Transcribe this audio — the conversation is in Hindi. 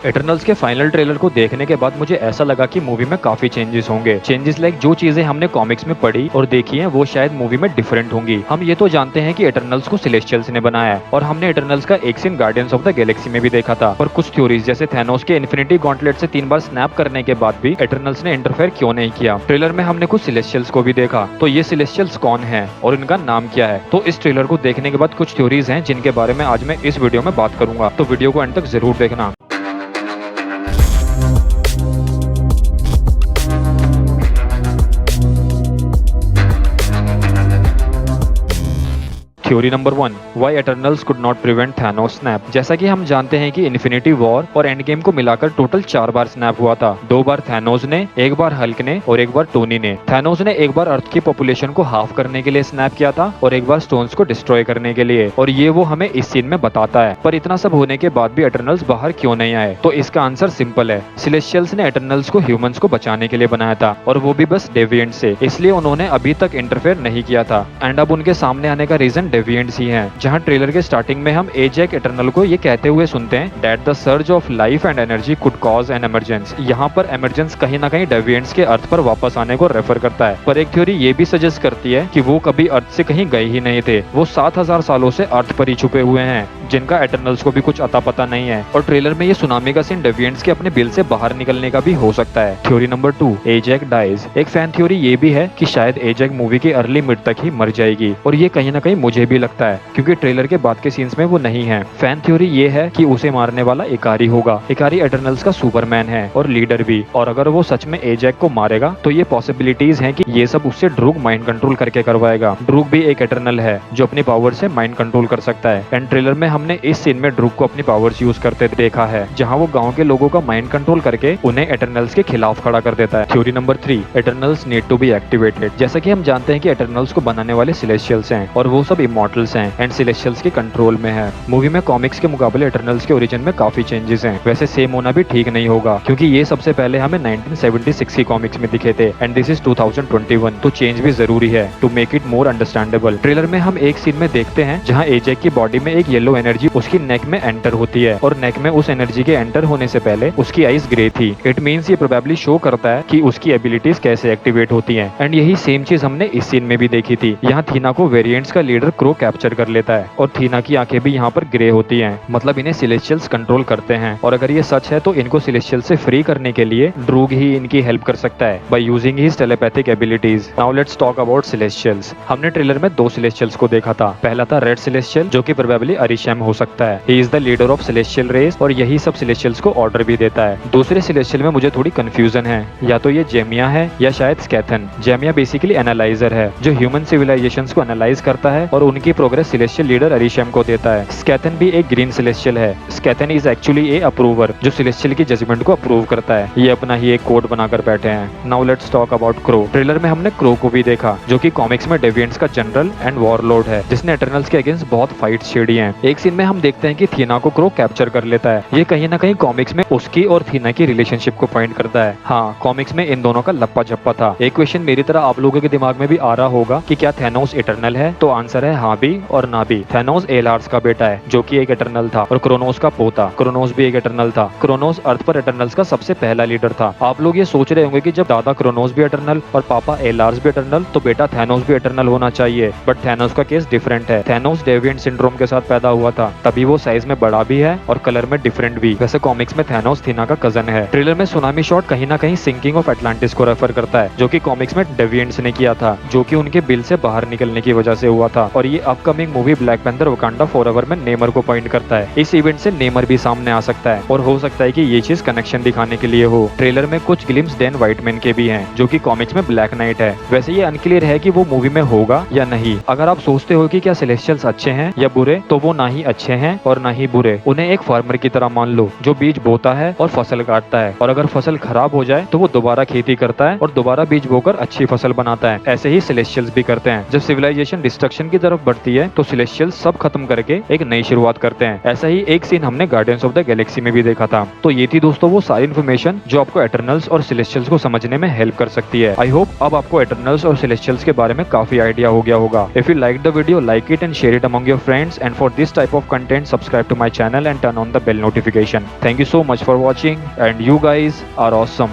इटरनल्स के फाइनल ट्रेलर को देखने के बाद मुझे ऐसा लगा कि मूवी में काफी चेंजेस होंगे। चेंजेस लाइक जो चीजें हमने कॉमिक्स में पढ़ी और देखी हैं वो शायद मूवी में डिफरेंट होंगी। हम ये तो जानते हैं कि इटरनल्स को सेलेस्टियल्स ने बनाया है और हमने इटरनल्स का एक scene Guardians of the Galaxy में भी देखा था। पर कुछ थ्योरीज जैसे थैनोस के इन्फिनिटी गॉन्टलेट से 3 बार स्नैप करने के बाद भी इटरनल्स ने इंटरफेयर क्यों नहीं किया। ट्रेलर में हमने कुछ सेलेस्टियल्स को भी देखा, तो ये सेलेस्टियल्स कौन है और इनका नाम क्या है। तो इस ट्रेलर को देखने के बाद कुछ थ्योरीज हैं जिनके बारे में आज मैं इस वीडियो में बात करूंगा, तो वीडियो को एंड तक जरूर देखना। Theory number 1, why Eternals could not prevent Thanos snap. जैसा कि हम जानते हैं कि इन्फिनिटी वॉर और एंड गेम को मिलाकर टोटल 4 बार स्नैप हुआ था। 2 बार थैनोस ने, 1 बार हल्क ने और 1 बार टोनी ने। थैनोस ने 1 बार अर्थ की पॉपुलेशन को हाफ करने के लिए स्नैप किया था और 1 बार स्टोन्स को डिस्ट्रॉय करने के लिए, और ये वो हमें इस सीन में बताता है। पर इतना सब होने के बाद भी एटर्नल्स बाहर क्यों नहीं आए? तो इसका आंसर सिंपल है, सेलेस्टियल्स ने एटर्नल्स को ह्यूमंस को बचाने के लिए बनाया था, और वो भी बस डेविएंट से, इसलिए उन्होंने अभी तक इंटरफेयर नहीं किया था। एंड अब उनके सामने आने का रीजन डेविएंट्स ही है। जहां ट्रेलर के स्टार्टिंग में हम एजैक इटरनल को ये कहते हुए सुनते हैं that the surge of life and energy could cause an emergence. यहाँ पर इमरजेंस कहीं ना कहीं डेविएंट्स के अर्थ पर वापस आने को रेफर करता है। पर एक थ्योरी ये भी सजेस्ट करती है कि वो कभी अर्थ से कहीं गए ही नहीं थे, वो 7000 सालों से अर्थ पर ही छुपे हुए हैं, जिनका एटर्नल्स को भी कुछ अता पता नहीं है। और ट्रेलर में ये सुनामी का सीन डेविएंट्स के अपने बिल से बाहर निकलने का भी हो सकता है। Theory number 2, Ajak dies. एक फैन थ्योरी ये भी है कि शायद एजैक मूवी के अर्ली मिड तक ही मर जाएगी, और ये कहीं ना कहीं मुझे भी लगता है क्योंकि ट्रेलर के बाद के सीन्स में वो नहीं है। फैन थ्योरी ये है कि उसे मारने वाला इकारी होगा। इकारी एटर्नल्स का सुपरमैन है और लीडर भी, और अगर वो सच में एजैक को मारेगा तो ये पॉसिबिलिटीज हैं कि ये सब उससे ड्रूग माइंड कंट्रोल करके करवाएगा। ड्रूग भी एक एटर्नल है जो अपनी पावर से माइंड कंट्रोल कर सकता है। एंड ट्रेलर में हमने इस सीन में ड्रूग को अपनी पावर्स यूज करते देखा है, जहां वो गांव के लोगों का माइंड कंट्रोल करके उन्हें एटर्नल्स के खिलाफ खड़ा कर देता है। Theory number 3, Eternals need to be activated. जैसा कि हम जानते हैं कि एटर्नल्स को बनाने वाले सेलेस्टियल्स हैं और वो सब इमॉर्टल्स हैं एंड सेलेस्टियल्स के कंट्रोल में है। मूवी में कॉमिक्स के मुकाबले एटर्नल्स के ओरिजिन में काफी चेंजेस हैं। वैसे सेम होना भी ठीक नहीं होगा क्योंकि ये सबसे पहले हमें 1976 की कॉमिक्स में दिखे थे एंड दिस इज 2021, तो चेंज भी जरूरी है to make it more understandable. Trailer में हम एक सीन में देखते हैं जहां एजैक की बॉडी में एक येलो एनर्जी उसकी नेक में एंटर होती है, और नेक में उस एनर्जी के एंटर होने से पहले उसकी आईज ग्रे थी। इट मींस ये प्रोबेबली शो करता है कि उसकी एबिलिटीज कैसे एक्टिवेट होती हैं। एंड यही सेम चीज हमने इस सीन में भी देखी थी। यहाँ थीना को वेरिएंट्स का लीडर क्रो कैप्चर कर लेता है और थीना की आंखें भी यहाँ पर ग्रे होती हैं, मतलब इन्हें सेलेस्टियल्स कंट्रोल करते हैं। और अगर ये सच है तो इनको सेलेस्टियल्स से फ्री करने के लिए ड्रूग ही इनकी हेल्प कर सकता है by using his telepathic abilities. Now let's talk about celestials. हमने ट्रेलर में 2 सेलेस्टियल्स को देखा था। पहला था रेड सेलेस्टियल जो कि प्रोबेबली अरिशम हो सकता है। He is the leader of celestial race और यही सब सेलेस्टियल्स को ऑर्डर भी देता है। दूसरे सेलेस्टियल में मुझे थोड़ी कंफ्यूजन है, या तो ये जेमिया है या शायद स्कैथन। जेमिया बेसिकली एनालाइजर है जो ह्यूमन सिविलाइजेशंस को एनालाइज करता है और उनकी प्रोग्रेस सेलेस्टियल लीडर अरिशम को देता है। स्कैथन भी एक ग्रीन सेलेस्टियल है। स्कैथन इज एक्चुअली ए अप्रूवर जो सेलेस्टियल की जजमेंट को अप्रूव करता है। ये अपना ही एक कोड बनाकर बैठे हैं। Now let's talk about crow. Trailer में हमने क्रो को भी देखा जो कि कॉमिक्स में डेविएंट्स का जनरल एंड वॉरलॉर्ड है जिसने एटर्नल्स के अगेंस्ट बहुत फाइट छेड़ी हैं। एक सीन में हम देखते हैं कि थीना को क्रो कैप्चर कर लेता है। ये कहीं ना कहीं कॉमिक्स में उसकी और थीना की रिलेशनशिप को पॉइंट करता है। हाँ, कॉमिक्स में इन दोनों का लप्पा झप्पा था। एक क्वेश्चन मेरी तरह आप लोगों के दिमाग में भी आ रहा होगा कि क्या थैनोस इटर्नल है? तो आंसर है हाँ भी और ना भी। थैनोस एलार्स का बेटा है जो कि एक इटर्नल था, और क्रोनोस का पोता। क्रोनोस भी एक इटर्नल था। क्रोनोस अर्थ पर इटर्नल्स का सबसे पहला लीडर था। आप लोग ये सोच रहे होंगे कि जब दादा क्रोनोस भी इटर्नल और पापा एलार्स भी इटर्नल तो बेटा थैनोस भी इटर्नल होना चाहिए, बट थैनोस का केस डिफरेंट है। थैनोस डेविएंट सिंड्रोम के साथ पैदा हुआ था, तभी वो साइज में बड़ा भी है और कलर में डिफरेंट भी। वैसे कॉमिक्स में थैनोस थीना का कजन है। ट्रेलर में सुनामी शॉट कहीं ना कहीं सिंकिंग ऑफ एटलांटिस को रेफर करता है जो कि कॉमिक्स में डेविएंट्स ने किया था, जो कि उनके बिल से बाहर निकलने की वजह से हुआ था। और ये upcoming movie black panther Wakanda forever में नेमर को पॉइंट करता है। इस इवेंट से नेमर भी सामने आ सकता है और हो सकता है कि ये चीज कनेक्शन दिखाने के लिए हो। ट्रेलर में कुछ ग्लिम्स डैन व्हाइटमैन के भी हैं जो कि कॉमिक्स में ब्लैक नाइट है। वैसे ये अनक्लियर है कि वो मूवी में होगा या नहीं। अगर आप सोचते हो कि क्या सेलेस्टियल्स अच्छे हैं या बुरे, तो वो ना ही अच्छे हैं और ना ही बुरे। उन्हें एक फार्मर की तरह मान लो जो बीज बोता है और फसल काटता है, और अगर फसल खराब हो जाए तो वो दोबारा खेती करता है और दोबारा बीज बोकर अच्छी फसल बनाता है। ऐसे ही सेलेस्टियल्स भी करते हैं। जब सिविलाइजेशन डिस्ट्रक्शन की तरफ बहुत बढ़ती है तो सिलेस्टियल्स सब खत्म करके एक नई शुरुआत करते हैं। ऐसा ही एक सीन हमने गार्डियंस ऑफ द गैलेक्सी में भी देखा था। तो ये थी दोस्तों वो सारी इन्फॉर्मेशन जो आपको एटर्नल्स और सिलेस्टियल्स को समझने में हेल्प कर सकती है। आई होप अब आपको एटर्नल्स और सिलेस्टियल्स के बारे में काफी आइडिया हो गया होगा। If you like the video, like it and share it among your friends, and for this type of content subscribe to my channel and turn on the bell notification. Thank you so much for watching and you guys are awesome.